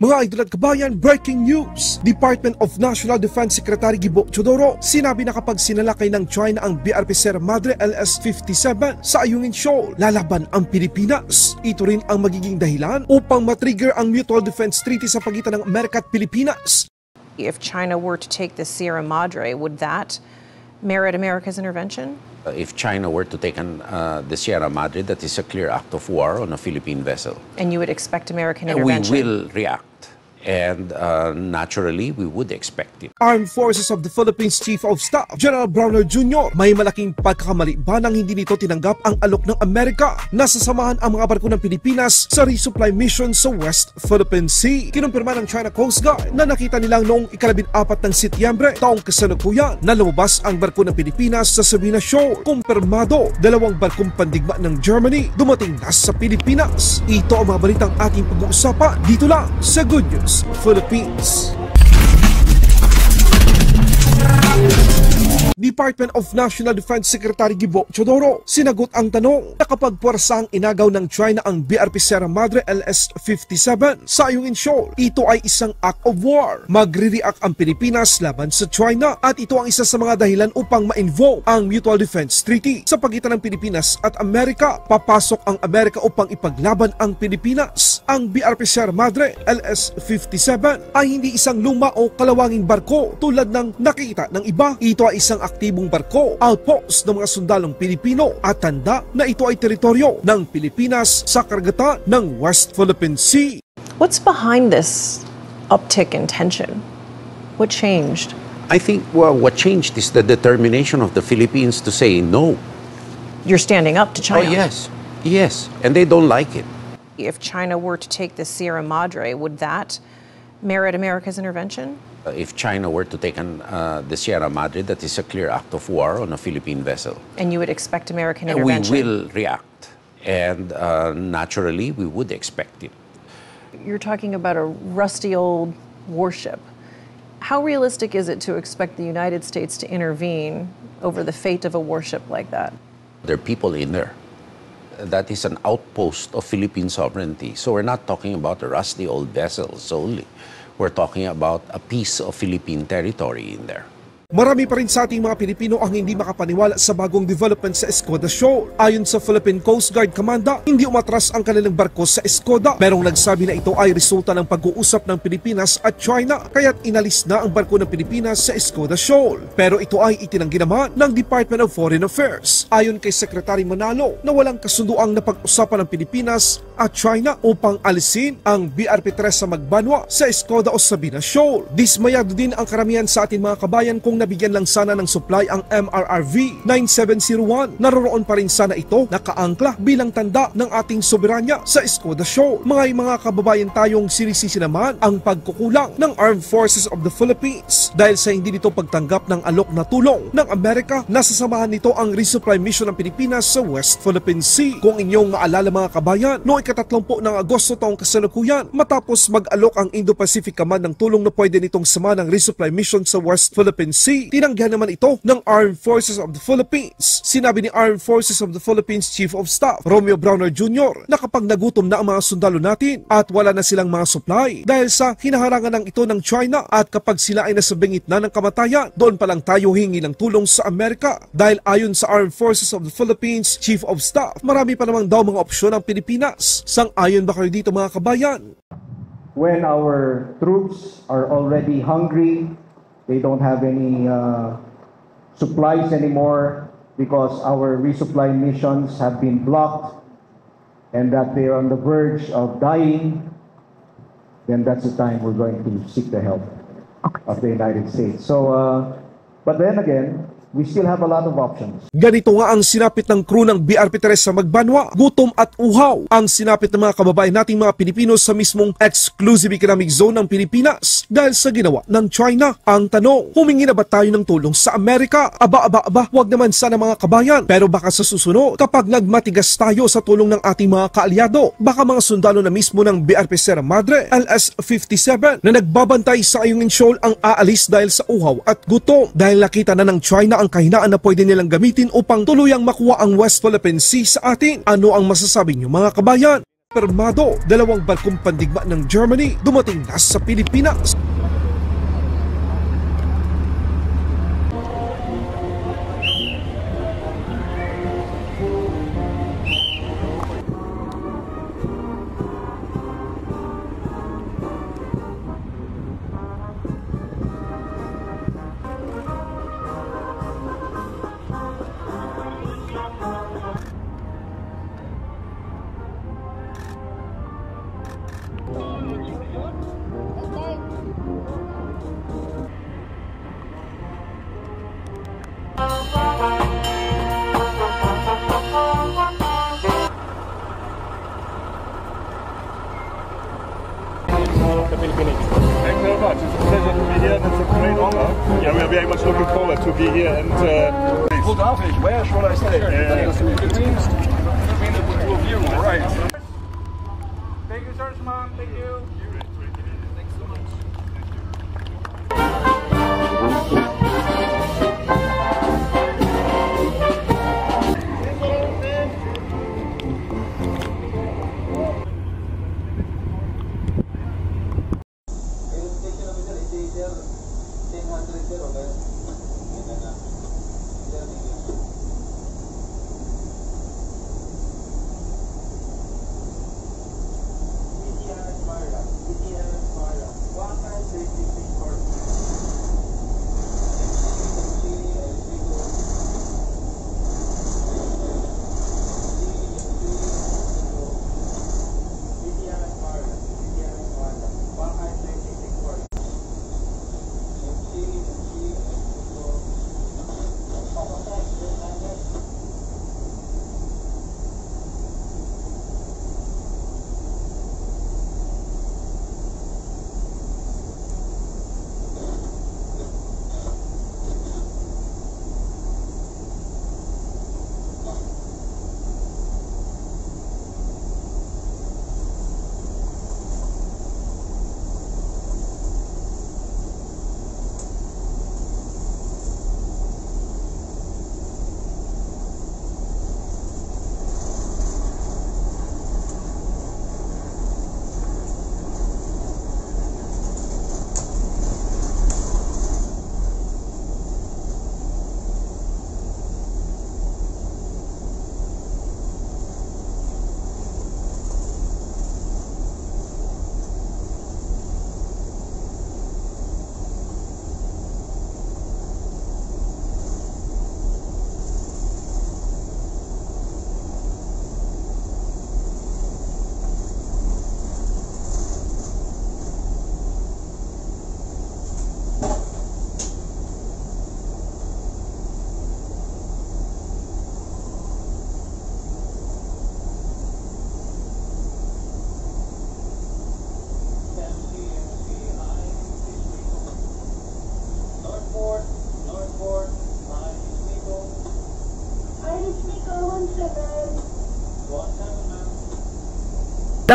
Mga idol at kabayan, breaking news! Department of National Defense Secretary Gibo Teodoro sinabi na kapag sinalakay ng China ang BRP Sierra Madre LS-57 sa Ayungin Shoal, lalaban ang Pilipinas. Ito rin ang magiging dahilan upang matrigger ang Mutual Defense Treaty sa pagitan ng Amerika at Pilipinas. If China were to take the Sierra Madre, would that merit America's intervention? If China were to take the Sierra Madre, that is a clear act of war on a Philippine vessel. And you would expect American intervention? We will react. And naturally, we would expect it. Armed Forces of the Philippines Chief of Staff General Browner Jr. may malaking pagkakamali ba nang hindi nito tinanggap ang alok ng Amerika na sasamahan ang mga barko ng Pilipinas sa resupply mission sa West Philippine Sea. Kinumpirma ng China Coast Guard na nakita nilang noong ika-14 ng Setyembre taong kasalukuyan na lumabas ang barko ng Pilipinas sa Sabina Shoal. Kumpirmado, 2 barkong pandigma ng Germany dumating na sa Pilipinas. Ito ang mga balitang ating pag-uusapan dito lang sa Good News Philippines. Department of National Defense Secretary Gibo Teodoro sinagot ang tanong na kapag puwersa ang inagaw ng China ang BRP Sierra Madre LS-57 sa Ayungin Shoal, ito ay isang act of war. Magre-react ang Pilipinas laban sa China at ito ang isa sa mga dahilan upang ma-invoke ang Mutual Defense Treaty sa pagitan ng Pilipinas at Amerika. Papasok ang Amerika upang ipaglaban ang Pilipinas. Ang BRP Sierra Madre LS-57 ay hindi isang luma o kalawanging barko tulad ng nakita ng iba. Ito ay isang aktibong barko, outpost ng mga sundalong Pilipino at tanda na ito ay teritoryo ng Pilipinas sa karagatan ng West Philippine Sea. What's behind this uptick in tension? What changed? I think what changed is the determination of the Philippines to say no. You're standing up to China? Oh, yes. Yes. And they don't like it. If China were to take the Sierra Madre, would that merit America's intervention? If China were to take the Sierra Madre, that is a clear act of war on a Philippine vessel. And you would expect American intervention? We will react. And naturally, we would expect it. You're talking about a rusty old warship. How realistic is it to expect the United States to intervene over the fate of a warship like that? There are people in there. That is an outpost of Philippine sovereignty. So we're not talking about a rusty old vessel solely. We're talking about a piece of Philippine territory in there. Marami pa rin sa ating mga Pilipino ang hindi makapaniwala sa bagong development sa Escoda Shoal. Ayon sa Philippine Coast Guard Commander, hindi umatras ang kanilang barko sa Escoda. Merong nagsabi na ito ay resulta ng pag-uusap ng Pilipinas at China, kaya't inalis na ang barko ng Pilipinas sa Escoda Shoal. Pero ito ay itinanggi naman ng Department of Foreign Affairs. Ayon kay Secretary Manalo na walang kasunduang napag-usapan ng Pilipinas at China upang alisin ang BRP-3 sa Magbanwa sa Escoda o Sabina Shoal. Dismayado din ang karamihan sa ating mga kabayan kung nabigyan lang sana ng supply ang MRRV 9701. Naroroon pa rin sana ito nakaangkla bilang tanda ng ating soberanya sa Escoda Shoal. Mga kababayan tayong sinisisi naman ang pagkukulang ng Armed Forces of the Philippines dahil sa hindi nito pagtanggap ng alok na tulong ng Amerika. Nasasamahan nito ang resupply mission ng Pilipinas sa West Philippine Sea. Kung inyong maalala mga kabayan, noong ika-30 ng Agosto taong kasalukuyan, matapos mag-alok ang Indo-Pacific Command ng tulong na pwede nitong sama ng resupply mission sa West Philippine Sea, tinanggihan naman ito ng Armed Forces of the Philippines. Sinabi ni Armed Forces of the Philippines Chief of Staff Romeo Browner Jr. na kapag nagutom na ang mga sundalo natin at wala na silang mga supply dahil sa hinaharangan ng ito ng China at kapag sila ay nasa bingit na ng kamatayan, doon pa lang tayo hingi ng tulong sa Amerika. Dahil ayon sa Armed Forces of the Philippines Chief of Staff, marami pa namang daw mga opsyon ang Pilipinas. Sang-ayon ba kayo dito mga kabayan? When our troops are already hungry, they don't have any supplies anymore because our resupply missions have been blocked and that they're on the verge of dying, then that's the time we're going to seek the help of the United States. So, but then again, we still have a lot of options. Ganito nga ang sinapit ng crew ng BRP-3 sa Magbanwa. Gutom at uhaw ang sinapit ng mga kababayan nating mga Pilipino sa mismong exclusive economic zone ng Pilipinas dahil sa ginawa ng China. Ang tanong, humingi na ba tayo ng tulong sa Amerika? Aba, wag naman sana mga kabayan. Pero baka sa susunod, kapag nagmatigas tayo sa tulong ng ating mga kaalyado, baka mga sundalo na mismo ng BRP Sierra Madre LS-57 na nagbabantay sa Ayungin Shoal ang aalis dahil sa uhaw at gutom dahil nakita na ng China ang kahinaan na pwede nilang gamitin upang tuluyang makuha ang West Philippine Sea sa atin. Ano ang masasabi niyo mga kabayan? Permado, 2 barkong pandigma ng Germany dumating na sa Pilipinas. The Philippines. Thank you very much. It's a pleasure to be here and it's a great honor. Yeah, we are very much looking forward to be here and Wo darf ich? Where should I stay? Philippines? Right. Thank you, Sir Mom. Thank you. Thanks so much.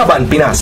Laban Pinas.